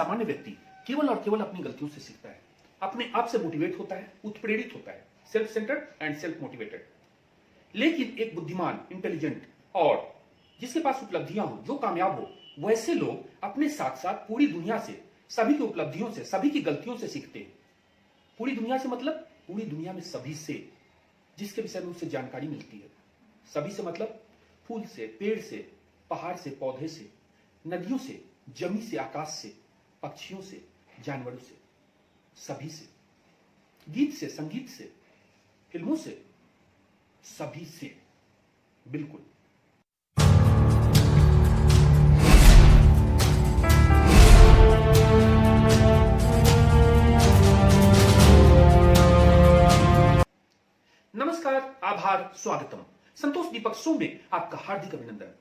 सामान्य व्यक्ति केवल और केवल अपनी गलतियों से सीखता है, अपने आप से मोटिवेट होता है, उत्प्रेरित होता है, self centred and self motivated. लेकिन एक बुद्धिमान, इंटेलिजेंट और जिसके पास उपलब्धियां हो, जो कामयाब हो, वैसे लोग अपने साथ साथ पूरी दुनिया से, सभी की उपलब्धियों से, सभी की गलतियों से सीखते हैं। पूरी दुनिया से मतलब पूरी दुनिया में सभी से, जिसके विषय में उससे जानकारी मिलती है। सभी से मतलब फूल से, पेड़ से, पहाड़ से, पौधे से, नदियों से, जमीन से, आकाश से, पक्षियों से, जानवरों से, सभी से, गीत से, संगीत से, फिल्मों से, सभी से, बिल्कुल। नमस्कार, आभार, स्वागतम। संतोष दीपक शो में आपका हार्दिक अभिनंदन।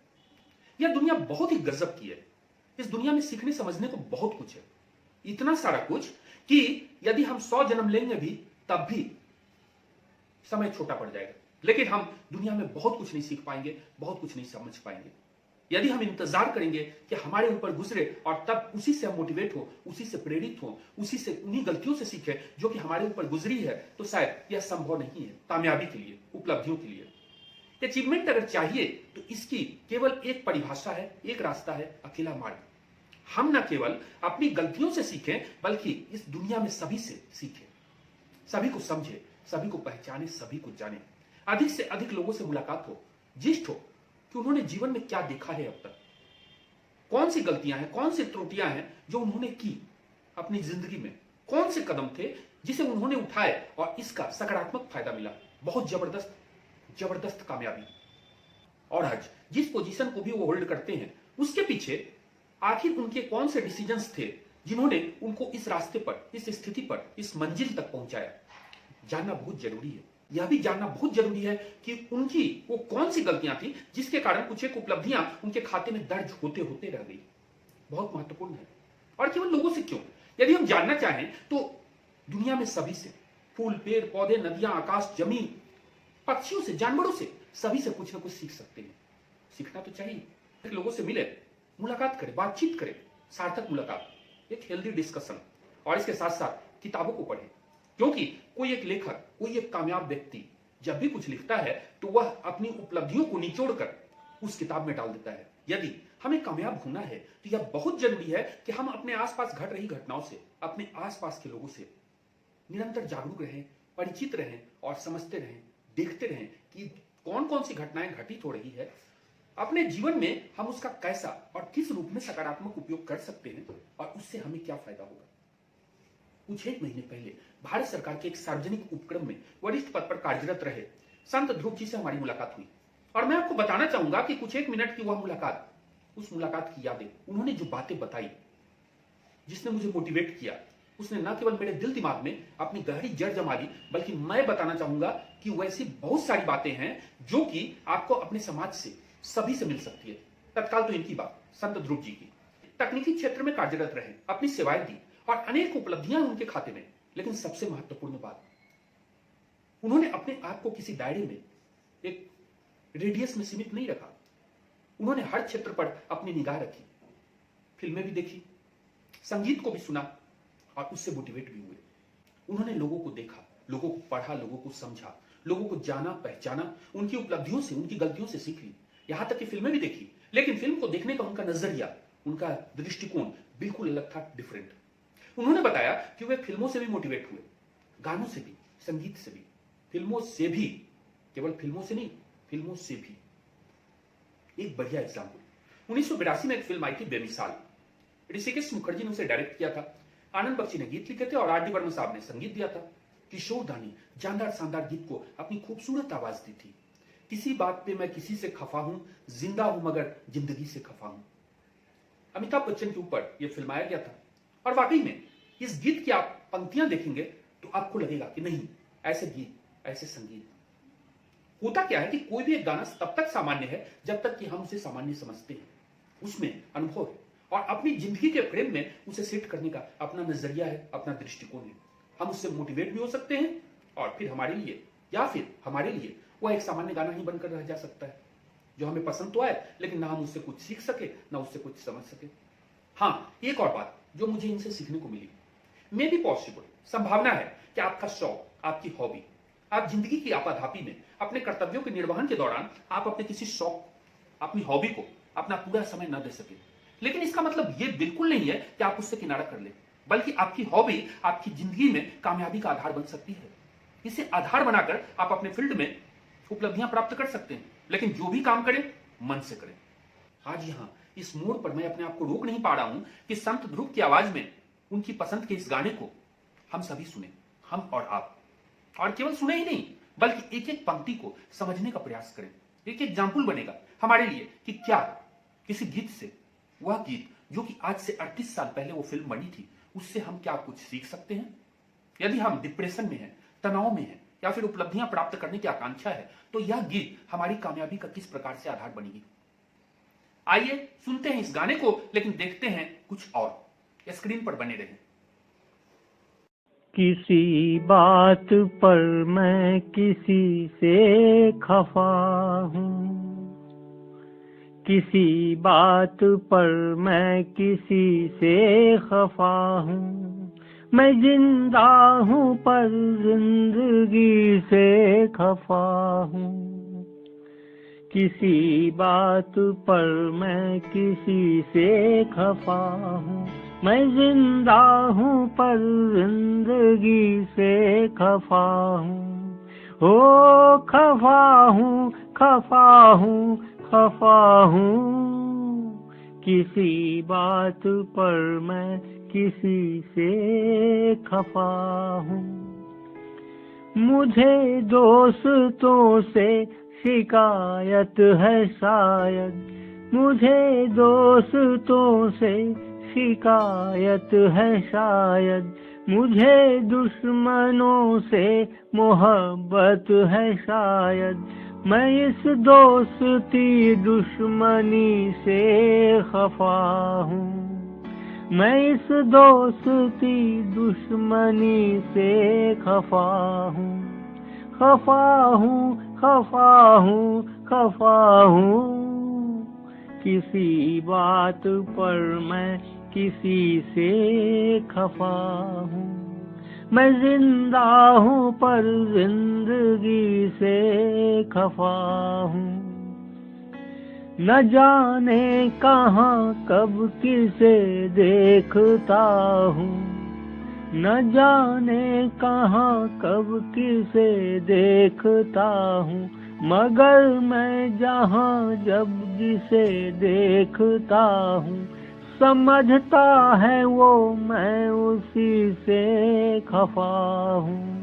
यह दुनिया बहुत ही गजब की है। इस दुनिया में सीखने समझने को बहुत कुछ है, इतना सारा कुछ कि यदि हम 100 जन्म लेंगे भी तब भी समय छोटा पड़ जाएगा। लेकिन हम दुनिया में बहुत कुछ नहीं सीख पाएंगे, बहुत कुछ नहीं समझ पाएंगे। यदि हम इंतजार करेंगे कि हमारे ऊपर गुजरे और तब उसी से हम मोटिवेट हो, उसी से प्रेरित हो, उसी से, उन्हीं गलतियों से सीखे जो कि हमारे ऊपर गुजरी है, तो शायद यह संभव नहीं है। कामयाबी के लिए, उपलब्धियों के लिए, अचीवमेंट अगर चाहिए तो इसकी केवल एक परिभाषा है, एक रास्ता है, अकेला मार्ग। हम न केवल अपनी गलतियों से सीखें बल्कि इस दुनिया में सभी से सीखें, सभी को समझे, सभी को पहचाने, सभी को जाने, अधिक से अधिक लोगों से मुलाकात हो, जिस्ट हो कि उन्होंने जीवन में क्या देखा है, अब तक कौन सी गलतियां हैं, कौन सी त्रुटियां हैं जो उन्होंने की अपनी जिंदगी में, कौन से कदम थे जिसे उन्होंने उठाए और इसका सकारात्मक फायदा मिला, बहुत जबरदस्त जबरदस्त कामयाबी। और आज जिस पोजीशन को भी वो होल्ड करते हैं, उसके पीछे आखिर उनके कौन से डिसीजंस थे जिन्होंने उनको इस रास्ते पर, इस स्थिति पर, इस मंजिल तक पहुंचाया, जानना बहुत जरूरी है। यह भी जानना बहुत जरूरी है कि उनकी वो कौन सी गलतियां थी जिसके कारण कुछ एक उपलब्धियां उनके खाते में दर्ज होते होते रह गई। बहुत महत्वपूर्ण है। और केवल लोगों से क्यों, यदि हम जानना चाहें तो दुनिया में सभी से, फूल, पेड़, पौधे, नदियां, आकाश, जमीन, पक्षियों से, जानवरों से, सभी से कुछ ना कुछ सीख सकते हैं। सीखना तो चाहिए। लोगों से मिले, मुलाकात करें, बातचीत करें, सार्थक मुलाकात, एक हेल्दी डिस्कशन, और इसके साथ साथ किताबों को पढ़ें। क्योंकि कोई एक लेखक, कोई एक कामयाब व्यक्ति जब भी कुछ लिखता है तो वह अपनी उपलब्धियों को निचोड़कर उस किताब में डाल देता है। यदि हमें कामयाब होना है तो यह बहुत जरूरी है कि हम अपने आसपास घट रही घटनाओं से, अपने आसपास के लोगों से निरंतर जागरूक रहें, परिचित रहें और समझते रहें, देखते रहें कि कौन कौन सी घटनाएं घटित हो रही है। अपने जीवन में हम उसका कैसा और किस रूप में सकारात्मक उपयोग कर सकते हैं और उससे हमें क्या फायदा होगा। कुछ एक महीने पहले भारत सरकार के एक सार्वजनिक उपक्रम में वरिष्ठ पद पर कार्यरत रहे संत ध्रुव जी से हमारी मुलाकात हुई। और मैं आपको बताना चाहूंगा कि कुछ एक मिनट की वह मुलाकात, उस मुलाकात की यादें, उन्होंने जो बातें बताई, जिसने मुझे मोटिवेट किया, उसने न केवल मेरे दिल दिमाग में अपनी गहरी जड़ जमा दी, बल्कि मैं बताना चाहूंगा कि वैसी बहुत सारी बातें हैं जो कि आपको अपने समाज से, सभी से मिल सकती है। तत्काल तो इनकी बात, संत ध्रुव जी की। तकनीकी क्षेत्र में कार्यरत रहे, अपनी सेवाएं दी और अनेक उपलब्धियां उनके खाते में। लेकिन सबसे महत्वपूर्ण बात, उन्होंने अपने आप को किसी दायरे में, एक रेडियस में सीमित नहीं रखा। उन्होंने हर क्षेत्र पर अपनी निगाह रखी, फिल्में भी देखी, संगीत को भी सुना और उससे मोटिवेट भी हुए। उन्होंने लोगों को देखा, लोगों को पढ़ा, लोगों को समझा, लोगों को जाना, पहचाना, उनकी उपलब्धियों से, उनकी गलतियों से सीख ली। यहां तक कि फिल्में भी देखी। लेकिन फिल्म को देखने का उनका नजरिया, उनका दृष्टिकोण बिल्कुल अलग था, डिफरेंट। उन्होंने बताया कि वे फिल्मों से भी मोटिवेट हुए, गानों से भी, संगीत से भी, फिल्मों से भी, केवल फिल्मों से नहीं, फिल्मों से भी। एक बढ़िया एग्जाम्पल, 1982 में एक फिल्म आई थी बेमिसाल। ऋषिकेश मुखर्जी ने उसे डायरेक्ट किया था, आनंद बख्शी ने गीत लिखे थे और आर डी बर्मन साहब ने संगीत दिया था। किशोर दा ने जानदार शानदार गीत को अपनी खूबसूरत आवाज दी थी। किसी बात पे मैं किसी से खफा हूं, जिंदा हूं मगर जिंदगी से खफा हूं। अमिताभ बच्चन के ऊपर यह फिल्माया गया था। और वाकई में इस गीत की आप पंक्तियां देखेंगे तो आपको लगेगा कि नहीं, ऐसे गीत, ऐसे संगीत। होता क्या है कि कोई भी एक गाना तब तक सामान्य है जब तक कि हम उसे सामान्य समझते हैं, उसमें अनुभव है और अपनी जिंदगी के फ्रेम में उसे सेट करने का अपना नजरिया है, अपना दृष्टिकोण है। हम उससे मोटिवेट भी हो सकते हैं और फिर हमारे लिए, या फिर हमारे लिए वह एक सामान्य गाना ही बनकर रह जा सकता है जो हमें पसंद तो आए लेकिन ना हम उससे कुछ सीख सके, ना उससे कुछ समझ सके। हाँ, एक और बात, जो मुझे इनसे सीखने को मिली। मे बी पॉसिबल, संभावना है कि आपका शौक, आपकी हॉबी, आप जिंदगी की आपाधापी में अपने कर्तव्यों के निर्वहन के दौरान आप अपने किसी शौक, अपनी हॉबी को अपना पूरा समय न दे सके। लेकिन इसका मतलब यह बिल्कुल नहीं है कि आप उससे किनारा कर ले, बल्कि आपकी हॉबी आपकी जिंदगी में कामयाबी का आधार बन सकती है। इसे आधार बनाकर आप अपने फील्ड में उपलब्धियां प्राप्त कर सकते हैं, लेकिन जो भी काम करें मन से करें। आज यहां इस मोड़ पर मैं अपने आप को रोक नहीं पा रहा हूं कि संत ध्रुव की आवाज में उनकी पसंद के इस गाने को हम सभी सुने, हम और आप। और केवल सुने ही नहीं, बल्कि एक एक पंक्ति को समझने का प्रयास करें। एक एग्जाम्पल बनेगा हमारे लिए कि क्या किसी गीत से, वह गीत जो कि आज से 38 साल पहले वो फिल्म बनी थी, उससे हम क्या कुछ सीख सकते हैं। यदि हम डिप्रेशन में हैं, तनाव में हैं, या फिर उपलब्धियां प्राप्त करने की आकांक्षा है, तो यह गीत हमारी कामयाबी का किस प्रकार से आधार बनेगी। आइए सुनते हैं इस गाने को, लेकिन देखते हैं कुछ और। स्क्रीन पर बने रहें। किसी बात पर मैं किसी से खफा हूँ, किसी बात पर मैं किसी से खफा हूँ। मैं जिंदा हूँ पर जिंदगी से खफा हूँ। किसी बात पर मैं किसी से खफा हूँ। मैं जिंदा हूँ पर जिंदगी से खफा हूँ। ओ खफा हूँ, खफा हूँ, खफा हूँ। किसी बात पर मैं किसी से खफा हूँ। मुझे दोस्तों से शिकायत है शायद, मुझे दोस्तों से शिकायत है शायद। मुझे दुश्मनों से मोहब्बत है शायद। मैं इस दोस्ती दुश्मनी से खफा हूँ। मैं इस दोस्ती दुश्मनी से खफा हूँ। खफा हूँ, खफा हूँ, खफा हूँ। किसी बात पर मैं किसी से खफा हूँ। मैं जिंदा हूँ पर जिंदगी से खफा हूँ। न जाने कहाँ कब किसे देखता हूँ, न जाने कहाँ कब किसे देखता हूँ। मगर मैं जहाँ जब जिसे देखता हूँ, समझता है वो मैं उसी से खफा हूँ।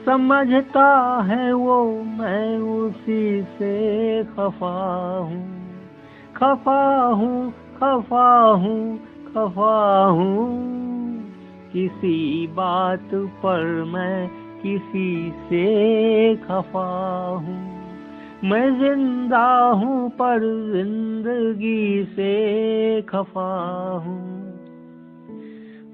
समझता है वो मैं उसी से खफा हूँ। खफा हूँ, खफा हूँ, खफा हूँ। किसी बात पर मैं किसी से खफा हूँ। मैं जिंदा हूँ पर जिंदगी से खफा हूँ।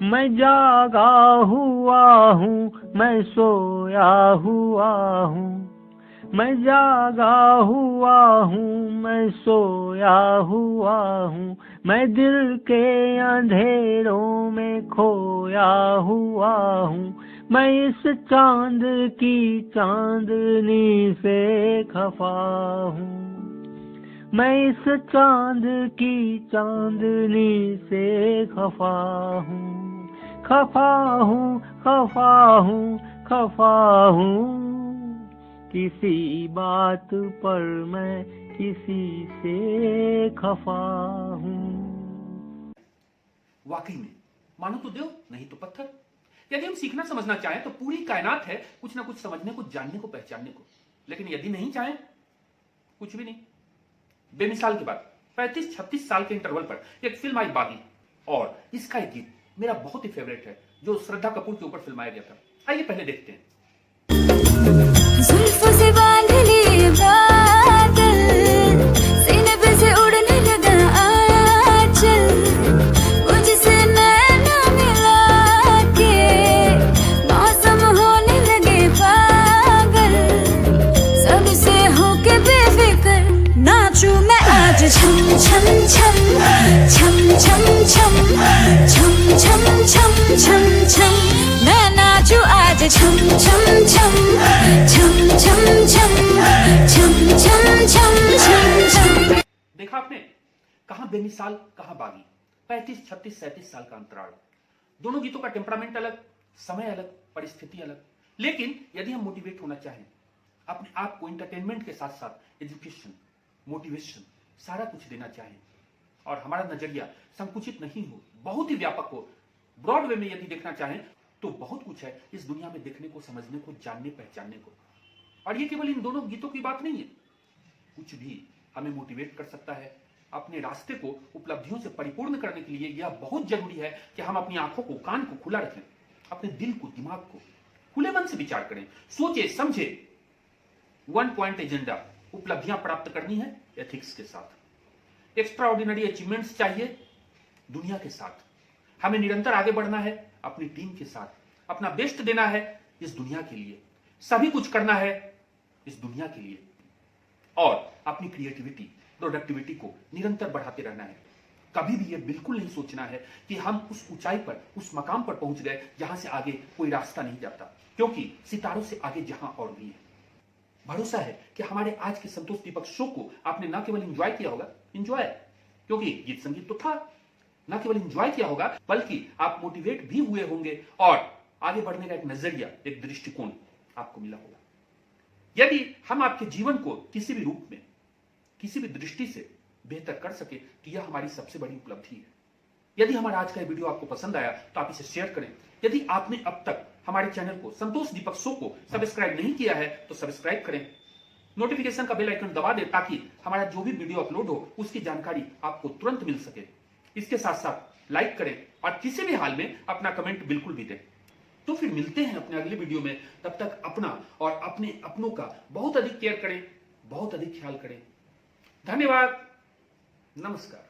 मैं जागा हुआ हूँ, मैं सोया हुआ हूँ। मैं जागा हुआ हूँ, मैं सोया हुआ हूँ। मैं दिल के अंधेरों में खोया हुआ हूँ। मैं इस चांद की चांदनी से खफा हूँ। मैं इस चांद की चांदनी से खफा हूँ। खफा हूँ, खफा हूँ, खफा हूँ। किसी बात पर मैं किसी से खफा हूँ। वाकई में मानो तो देव, नहीं तो पत्थर। यदि हम सीखना समझना चाहें तो पूरी कायनात है कुछ ना कुछ समझने को, जानने को, पहचानने को। लेकिन यदि नहीं चाहें, कुछ भी नहीं। बेमिसाल की बात, 35-36 साल के इंटरवल पर एक फिल्म आई बागी, और इसका एक गीत मेरा बहुत ही फेवरेट है, जो श्रद्धा कपूर के ऊपर फिल्माया गया था। आइए पहले देखते हैं। जुल्फों से बांध लिए बादल, सीने पे से उड़ने लगा आंचल। मुझसे नैना मिला के मौसम होने लगे पागल। सबसे होके बेफिक्र नाचूं मैं आज, छम छम छम छम छम छम के छम छम छम छम छम छम छम छम छम छम छम। देखा आपने, कहां बेमिसाल कहां बागी, 35, 36, 37 साल का अंतराल। दोनों गीतों का टेम्परामेंट अलग, समय अलग, परिस्थिति अलग। लेकिन यदि हम मोटिवेट होना चाहें, अपने आप को एंटरटेनमेंट के साथ साथ एजुकेशन, मोटिवेशन सारा कुछ देना चाहें, और हमारा नजरिया संकुचित नहीं हो, बहुत ही व्यापक हो, ब्रॉड वे में यदि देखना चाहें, तो बहुत कुछ है इस दुनिया में देखने को, समझने को, जानने पहचानने को। और ये केवल इन दोनों गीतों की बात नहीं है, कुछ भी हमें मोटिवेट कर सकता है। अपने रास्ते को उपलब्धियों से परिपूर्ण करने के लिए यह बहुत जरूरी है कि हम अपनी आंखों को, कान को खुला रखें, अपने दिल को, दिमाग को खुले मन से विचार करें, सोचे समझे। 1 पॉइंट एजेंडा, उपलब्धियां प्राप्त करनी है एथिक्स के साथ। एक्स्ट्रा ऑर्डिनरी अचीवमेंट्स चाहिए दुनिया के साथ। हमें निरंतर आगे बढ़ना है अपनी टीम के साथ, अपना बेस्ट देना है इस दुनिया के लिए, सभी कुछ करना है इस दुनिया के लिए, और अपनी क्रिएटिविटी, प्रोडक्टिविटी को निरंतर बढ़ाते रहना है। कभी भी यह बिल्कुल नहीं सोचना है कि हम उस ऊंचाई पर, उस मकाम पर पहुंच गए जहां से आगे कोई रास्ता नहीं जाता, क्योंकि सितारों से आगे जहां और भी है। भरोसा है कि हमारे आज के संतोष दीपक शो को आपने न केवल एंजॉय किया होगा, एंजॉय क्योंकि गीत संगीत तो था, न केवल एंजॉय किया होगा बल्कि आप मोटिवेट भी हुए होंगे और आगे बढ़ने का एक नजरिया, एक दृष्टिकोण आपको मिला होगा। यदि हम आपके जीवन को किसी भी रूप में, किसी भी दृष्टि से बेहतर कर सके तो यह हमारी सबसे बड़ी उपलब्धि है। यदि हमारा आज का वीडियो आपको पसंद आया तो आप इसे शेयर करें। यदि आपने अब तक हमारे चैनल को, संतोष दीपक शो को सब्सक्राइब नहीं किया है तो सब्सक्राइब करें, नोटिफिकेशन का बेल आइकन दबा दें ताकि हमारा जो भी वीडियो अपलोड हो उसकी जानकारी आपको तुरंत मिल सके। इसके साथ साथ लाइक करें और किसी भी हाल में अपना कमेंट बिल्कुल भी दें। तो फिर मिलते हैं अपने अगले वीडियो में। तब तक अपना और अपने अपनों का बहुत अधिक केयर करें, बहुत अधिक ख्याल करें। धन्यवाद, नमस्कार।